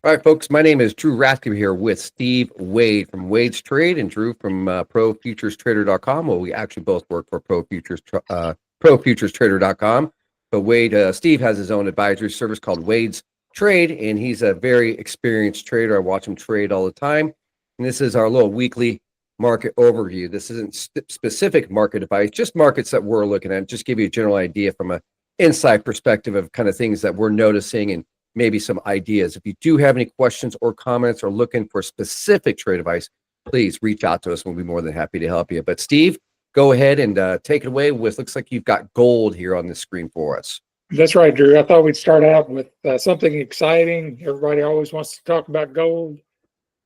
All right, folks, my name is Drew Rathke here with Steve Wade from Wade's Trade and Drew from ProFuturesTrader.com. Well, we actually both work for ProFuturesTrader.com. But Steve has his own advisory service called Wade's Trade, and he's a very experienced trader. I watch him trade all the time. And this is our little weekly market overview. This isn't specific market advice, just markets that we're looking at, just give you a general idea from an inside perspective of kind of things that we're noticing and maybe some ideas. If you do have any questions or comments or looking for specific trade advice, please reach out to us. We'll be more than happy to help you. But Steve, go ahead and take it away with, looks like you've got gold here on the screen for us. That's right, Drew. I thought we'd start out with something exciting. Everybody always wants to talk about gold.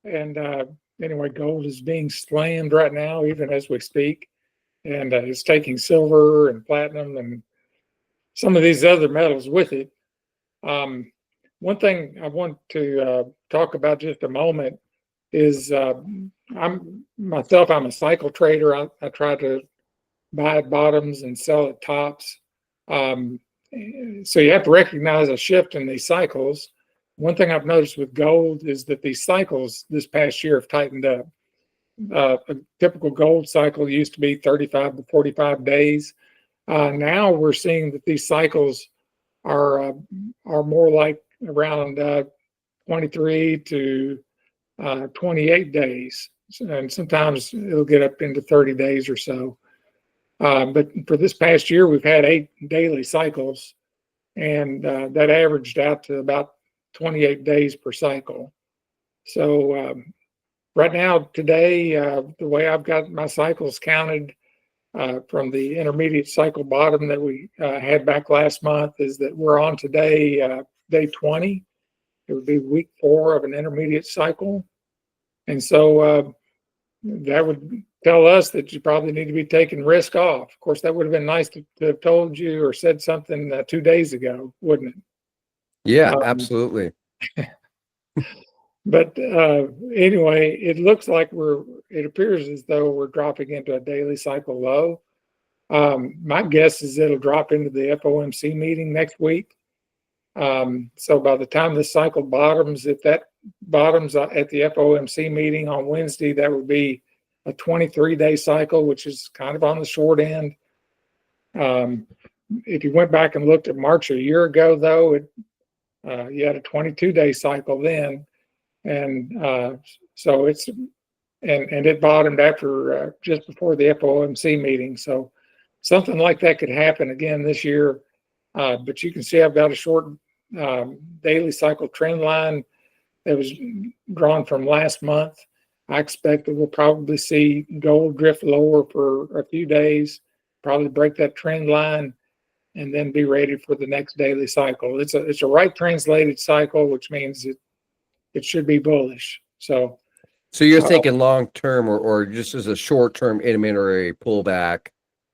And anyway, gold is being slammed right now, even as we speak. And it's taking silver and platinum and some of these other metals with it. One thing I want to talk about just a moment is I'm a cycle trader. I try to buy at bottoms and sell at tops. So you have to recognize a shift in these cycles. One thing I've noticed with gold is that these cycles this past year have tightened up. A typical gold cycle used to be 35 to 45 days. Now we're seeing that these cycles are more like around 23 to 28 days, and sometimes it'll get up into 30 days or so. But for this past year, we've had 8 daily cycles, and that averaged out to about 28 days per cycle. So right now, today, the way I've got my cycles counted from the intermediate cycle bottom that we had back last month is that we're on today, day 20. It would be week 4 of an intermediate cycle. And so that would tell us that you probably need to be taking risk off. Of course, that would have been nice to have told you or said something 2 days ago, wouldn't it? Yeah, absolutely. But anyway, it looks like it appears as though we're dropping into a daily cycle low. My guess is it'll drop into the FOMC meeting next week. So by the time this cycle bottoms, if that bottoms at the FOMC meeting on Wednesday, that would be a 23-day cycle, which is kind of on the short end. If you went back and looked at March a year ago, though, you had a 22-day cycle then. And so it bottomed after just before the FOMC meeting. So something like that could happen again this year. But you can see I've got a short daily cycle trend line that was drawn from last month. I expect that we'll probably see gold drift lower for a few days, probably break that trend line, and then be ready for the next daily cycle. It's a right translated cycle, which means it should be bullish. So you're thinking long term or just as a short term intermediary pullback,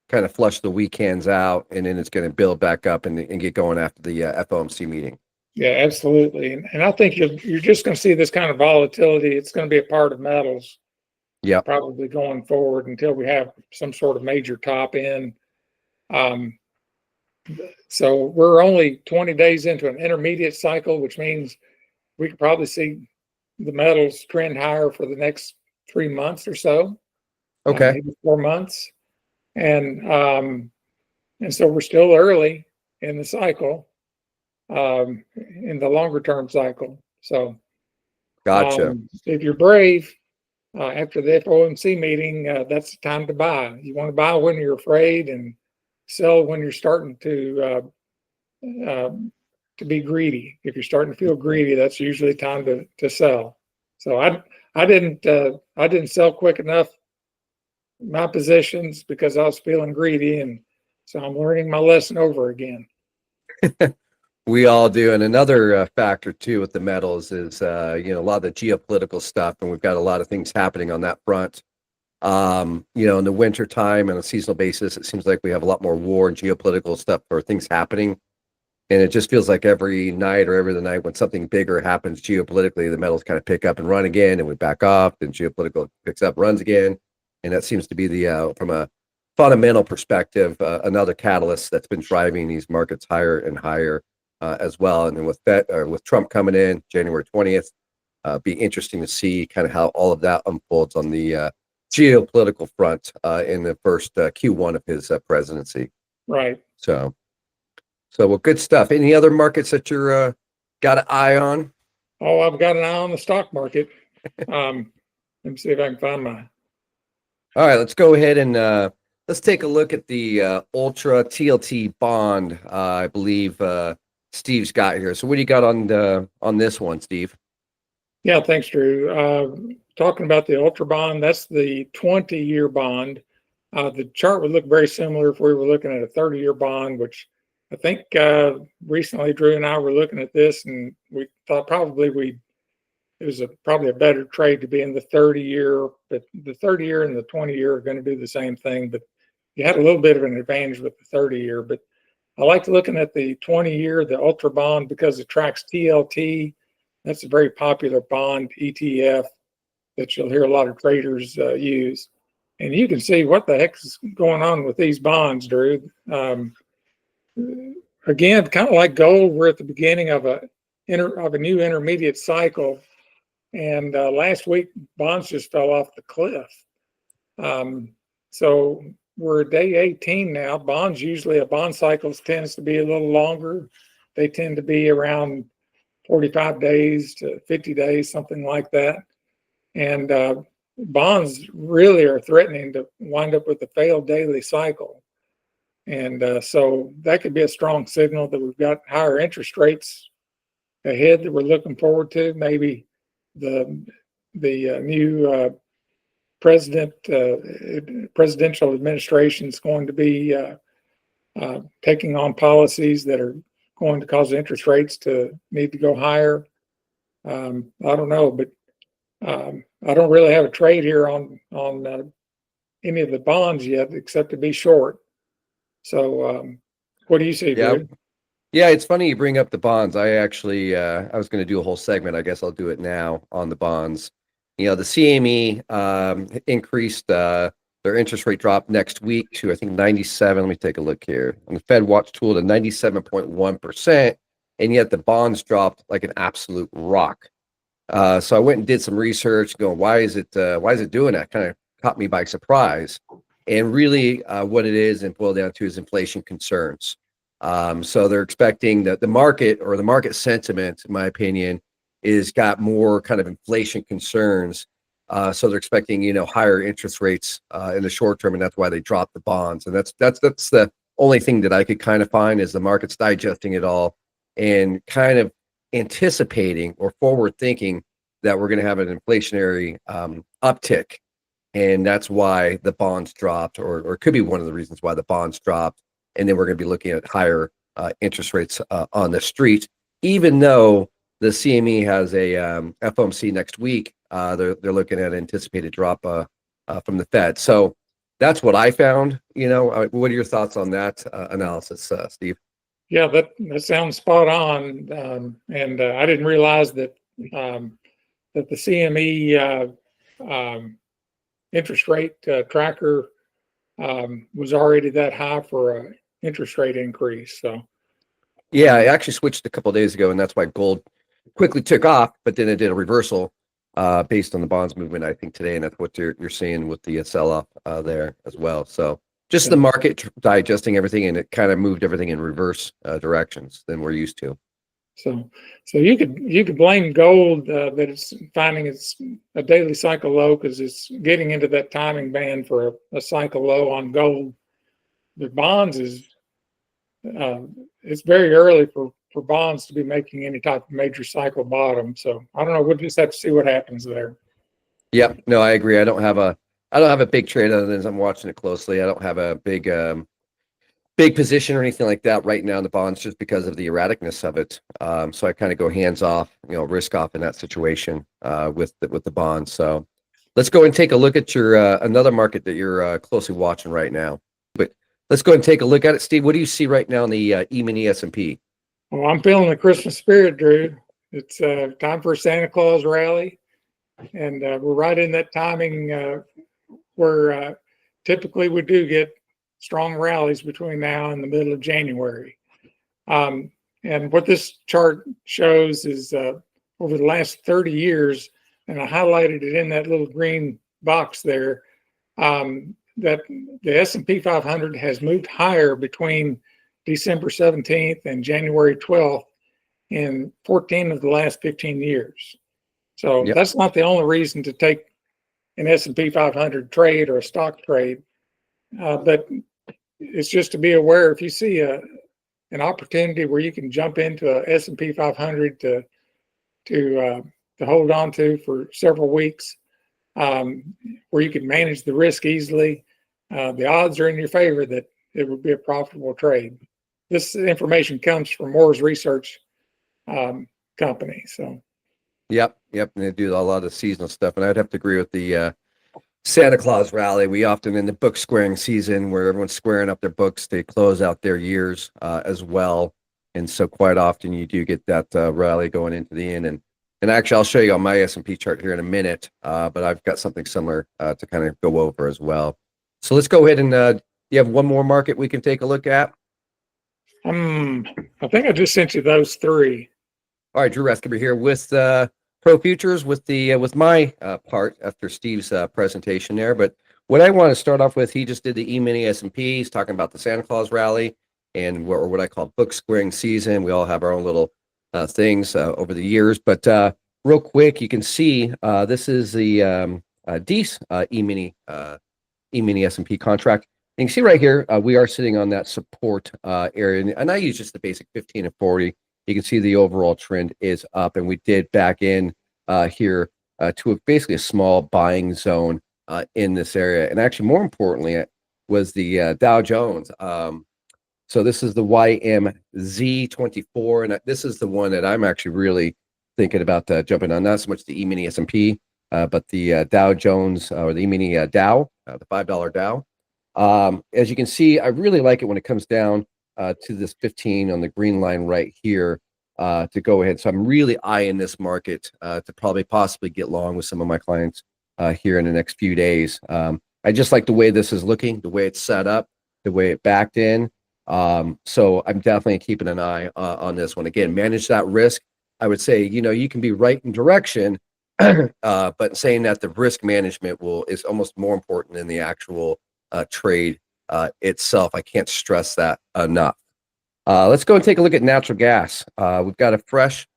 kind of flush the weekends out, and then it's going to build back up and get going after the FOMC meeting. Yeah, absolutely. And I think you're just going to see this kind of volatility. It's going to be a part of metals. Yeah, probably going forward until we have some sort of major top in. So we're only 20 days into an intermediate cycle, which means we could probably see the metals trend higher for the next 3 months or so. Okay. Maybe 4 months. And so we're still early in the cycle, in the longer term cycle. So gotcha. If you're brave, after the FOMC meeting, that's the time to buy. You want to buy when you're afraid and sell when you're starting to be greedy. If you're starting to feel greedy, that's usually time to sell. So I didn't sell quick enough my positions because I was feeling greedy, and so I'm learning my lesson over again. We all do. And another factor too with the metals is a lot of the geopolitical stuff, and we've got a lot of things happening on that front. In the winter time on a seasonal basis, it seems like we have a lot more war and geopolitical stuff or things happening. And it just feels like every night or every other night when something bigger happens geopolitically, the metals kind of pick up and run again, and we back off, and geopolitical picks up, runs again. And that seems to be from a fundamental perspective, another catalyst that's been driving these markets higher and higher. as well. And then with Trump coming in January 20th, be interesting to see kind of how all of that unfolds on the geopolitical front in the first Q1 of his presidency. Right. So well, good stuff. Any other markets that you're got an eye on? Oh, I've got an eye on the stock market. Let me see if I can find my. All right, let's go ahead and let's take a look at the Ultra TLT bond. I believe Steve's got here. So what do you got on this one, Steve? Yeah, thanks, Drew. Talking about the Ultra bond, that's the 20-year bond. The chart would look very similar if we were looking at a 30-year bond, which I think recently Drew and I were looking at this, and we thought probably it was probably a better trade to be in the 30-year, but the 30-year and the 20-year are going to do the same thing. But you had a little bit of an advantage with the 30-year. But I like looking at the 20-year, the Ultra bond, because it tracks TLT. That's a very popular bond ETF that you'll hear a lot of traders use. And you can see what the heck is going on with these bonds, Drew. Again, kind of like gold, we're at the beginning of a new intermediate cycle. And last week, bonds just fell off the cliff. So we're day 18 now. Bonds usually, a bond cycle tends to be a little longer. They tend to be around 45 days to 50 days, something like that. And bonds really are threatening to wind up with a failed daily cycle. And so that could be a strong signal that we've got higher interest rates ahead that we're looking forward to. Maybe the new presidential administration is going to be taking on policies that are going to cause interest rates to need to go higher. I don't know, but I don't really have a trade here on any of the bonds yet, except to be short. So what do you see, Drew? Yeah, it's funny you bring up the bonds. I actually I was going to do a whole segment. I guess I'll do it now on the bonds. The CME increased their interest rate drop next week to, I think, 97. Let me take a look here. On the Fed Watch tool to 97.1%, and yet the bonds dropped like an absolute rock. So I went and did some research, going, why is it doing that? Kind of caught me by surprise. And really, what it is and boiled down to is inflation concerns. So they're expecting that the market, or the market sentiment, in my opinion, is got more kind of inflation concerns. So they're expecting, higher interest rates in the short term, and that's why they dropped the bonds. And that's the only thing that I could kind of find, is the market's digesting it all and kind of anticipating or forward thinking that we're going to have an inflationary uptick. And that's why the bonds dropped, or it could be one of the reasons why the bonds dropped. And then we're going to be looking at higher interest rates on the street, even though the CME has a FOMC next week. They're looking at an anticipated drop from the Fed. So that's what I found. What are your thoughts on that analysis, Steve? Yeah, that sounds spot on. And I didn't realize that the CME interest rate tracker was already that high for an interest rate increase. So yeah, I actually switched a couple of days ago, and that's why gold quickly took off, but then it did a reversal based on the bonds movement, I think, today, and that's what you're seeing with the sell-off there as well. So just the market digesting everything, and it kind of moved everything in reverse directions than we're used to. So you could blame gold that it's finding it's a daily cycle low, because it's getting into that timing band for a cycle low on gold. The bonds is it's very early for bonds to be making any type of major cycle bottom. So I don't know. We'll just have to see what happens there. Yep. No, I agree. I don't have a big trade, other than I'm watching it closely. I don't have a big position or anything like that right now in the bonds, just because of the erraticness of it. So I kind of go hands off, risk off in that situation with the bonds. So let's go and take a look at your another market that you're closely watching right now. But let's go and take a look at it, Steve. What do you see right now in the E-mini S&P? Well, I'm feeling the Christmas spirit, Drew. It's time for a Santa Claus rally, and we're right in that timing where typically we do get strong rallies between now and the middle of January. And what this chart shows is over the last 30 years, and I highlighted it in that little green box there, that the S&P 500 has moved higher between December 17th and January 12th in 14 of the last 15 years. So Yep. that's not the only reason to take an S&P 500 trade or a stock trade, but it's just to be aware if you see an opportunity where you can jump into a S&P 500 to hold on to for several weeks, where you can manage the risk easily. The odds are in your favor that it would be a profitable trade. This information comes from Moore's Research company. So, Yep. And they do a lot of seasonal stuff. And I'd have to agree with the Santa Claus rally. We often in the book squaring season where everyone's squaring up their books, they close out their years as well. And so quite often you do get that rally going into the end. And actually, I'll show you on my S&P chart here in a minute, but I've got something similar to kind of go over as well. So let's go ahead and you have one more market we can take a look at? I think I just sent you those three. All right, Drew Raskin here with Pro Futures with my part after Steve's presentation there. But what I want to start off with, he just did the E-mini S&P. He's talking about the Santa Claus rally and what I call book squaring season. We all have our own little things over the years. But real quick, you can see this is the DEES E-mini S&P contract. And you can see right here, we are sitting on that support area. And I use just the basic 15 and 40. You can see the overall trend is up. And we did back in here to basically a small buying zone in this area. And actually, more importantly, was the Dow Jones. So this is the YMZ24. And this is the one that I'm actually really thinking about jumping on. Not so much the E-mini S&P, but the Dow Jones or the E-mini Dow, the $5 Dow. As you can see, I really like it when it comes down to this 15 on the green line right here to go ahead. So I'm really eyeing this market to probably possibly get long with some of my clients here in the next few days. I just like the way this is looking, the way it's set up, the way it backed in. So I'm definitely keeping an eye on this one. Again, manage that risk. I would say, you can be right in direction, but saying that the risk management is almost more important than the actual trade itself. I can't stress that enough. Let's go and take a look at natural gas. We've got a fresh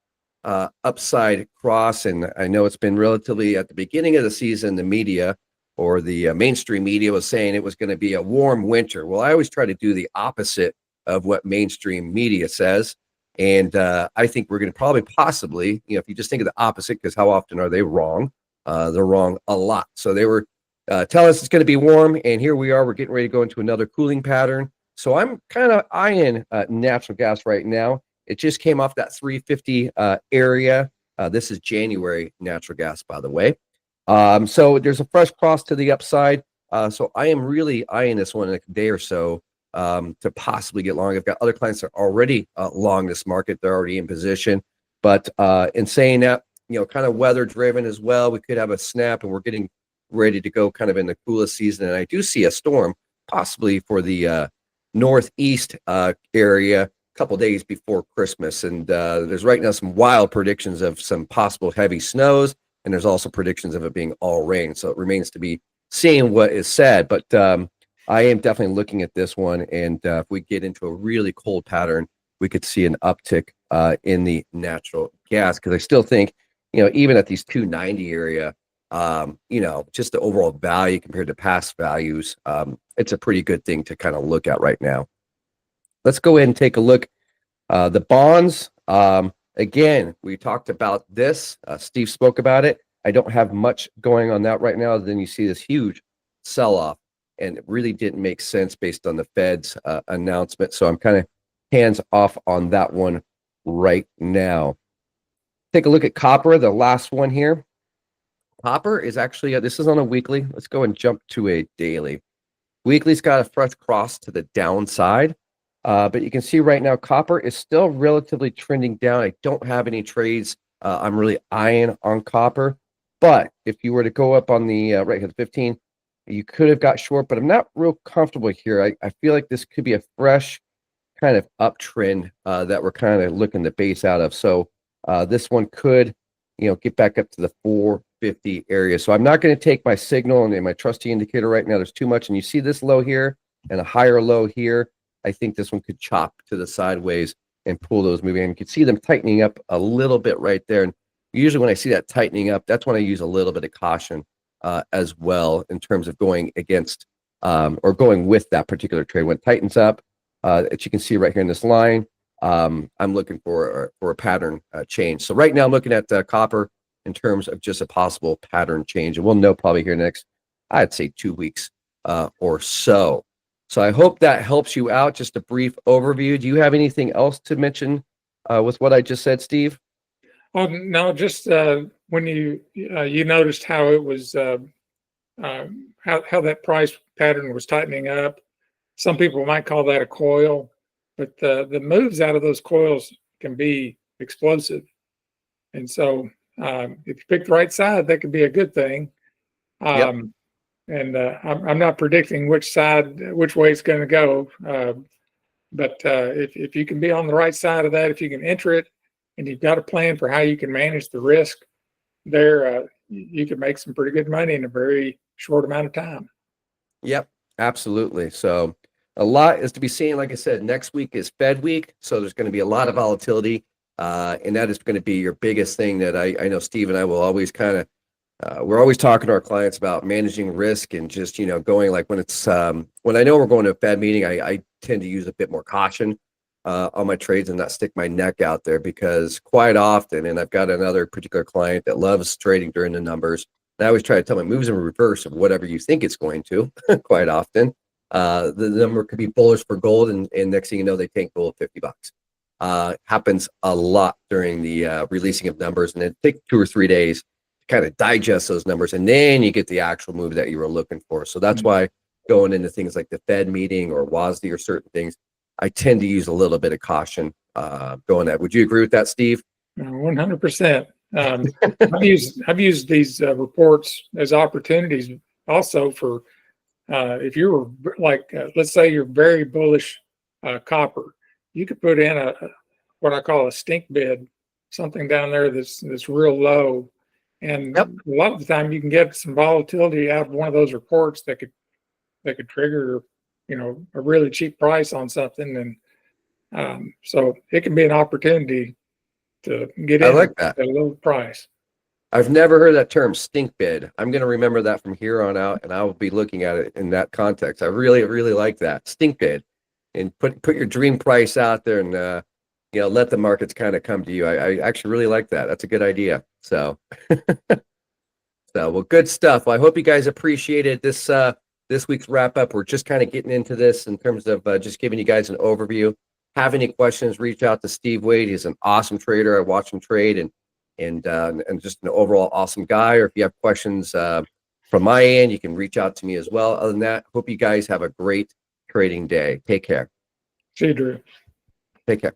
upside cross, and I know it's been relatively at the beginning of the season, the media or the mainstream media was saying it was going to be a warm winter. Well, I always try to do the opposite of what mainstream media says. And I think we're going to probably possibly, if you just think of the opposite, because how often are they wrong? They're wrong a lot. So they were telling us it's going to be warm, and here we are. We're getting ready to go into another cooling pattern. So I'm kind of eyeing natural gas right now. It just came off that 350 area. This is January natural gas, by the way. So there's a fresh cross to the upside. So I am really eyeing this one in a day or so to possibly get long. I've got other clients that are already long this market. They're already in position. But in saying that, kind of weather driven as well, we could have a snap, and we're getting ready to go kind of in the coolest season. And I do see a storm possibly for the northeast area a couple days before Christmas. And there's right now some wild predictions of some possible heavy snows. And there's also predictions of it being all rain. So it remains to be seen what is said. But I am definitely looking at this one. And if we get into a really cold pattern, we could see an uptick in the natural gas. Because I still think, even at these 290 area, just the overall value compared to past values, it's a pretty good thing to kind of look at right now. Let's go ahead and take a look. The bonds, again, we talked about this. Steve spoke about it. I don't have much going on that right now. Then you see this huge sell-off, and it really didn't make sense based on the Fed's announcement. So I'm kind of hands off on that one right now. Take a look at copper, the last one here. Copper is actually, this is on a weekly. Let's go and jump to a daily. Weekly's got a fresh cross to the downside. But you can see right now, copper is still relatively trending down. I don't have any trades I'm really eyeing on copper. But if you were to go up on the right here, the 15, you could have got short, but I'm not real comfortable here. I feel like this could be a fresh kind of uptrend that we're kind of looking to base out of. So this one could, get back up to the 450 area. So I'm not going to take my signal and my trustee indicator right now. There's too much. And you see this low here and a higher low here. I think this one could chop to the sideways and pull those moving. And you can see them tightening up a little bit right there. And usually when I see that tightening up, that's when I use a little bit of caution as well in terms of going against or going with that particular trade. When it tightens up, as you can see right here in this line, I'm looking for a pattern change. So right now I'm looking at copper in terms of just a possible pattern change. And we'll know probably here next, I'd say 2 weeks or so. So I hope that helps you out. Just a brief overview. Do you have anything else to mention with what I just said, Steve? Oh, no, just when you noticed how it was how that price pattern was tightening up. Some people might call that a coil, but the moves out of those coils can be explosive. And so if you pick the right side, that could be a good thing. And I'm not predicting which way it's going to go. But if you can be on the right side of that, if you can enter it and you've got a plan for how you can manage the risk there, you can make some pretty good money in a very short amount of time. Yep, absolutely. So a lot is to be seen. Like I said, next week is Fed week. So there's going to be a lot of volatility. And that is going to be your biggest thing that I know Steve and I will always kind of, we're always talking to our clients about managing risk and just, going like when it's, when I know we're going to a Fed meeting, I tend to use a bit more caution on my trades and not stick my neck out there because quite often, and I've got another particular client that loves trading during the numbers. And I always try to tell my moves in reverse of whatever you think it's going to quite often. The number could be bullish for gold and next thing you know, they tank gold $50. Happens a lot during the releasing of numbers and it takes 2 or 3 days to kind of digest those numbers. And then you get the actual move that you were looking for. So that's why going into things like the Fed meeting or WASD or certain things, I tend to use a little bit of caution going that. Would you agree with that, Steve? 100%. I've used these reports as opportunities also for if you were like, let's say you're very bullish copper, you could put in what I call a stink bid, something down there that's real low. And a lot of the time you can get some volatility out of one of those reports that could trigger, a really cheap price on something. And so it can be an opportunity to get in at a low price. I've never heard that term, stink bid. I'm going to remember that from here on out, and I will be looking at it in that context. I really, really like that, stink bid, and put your dream price out there, and let the markets kind of come to you. I actually really like that. That's a good idea. So, well, good stuff. Well, I hope you guys appreciated this week's wrap up. We're just kind of getting into this in terms of just giving you guys an overview. Have any questions? Reach out to Steve Wade. He's an awesome trader. I watch him trade and just an overall awesome guy. Or if you have questions from my end, you can reach out to me as well. Other than that, hope you guys have a great trading day. Take care. See you, Drew. Take care.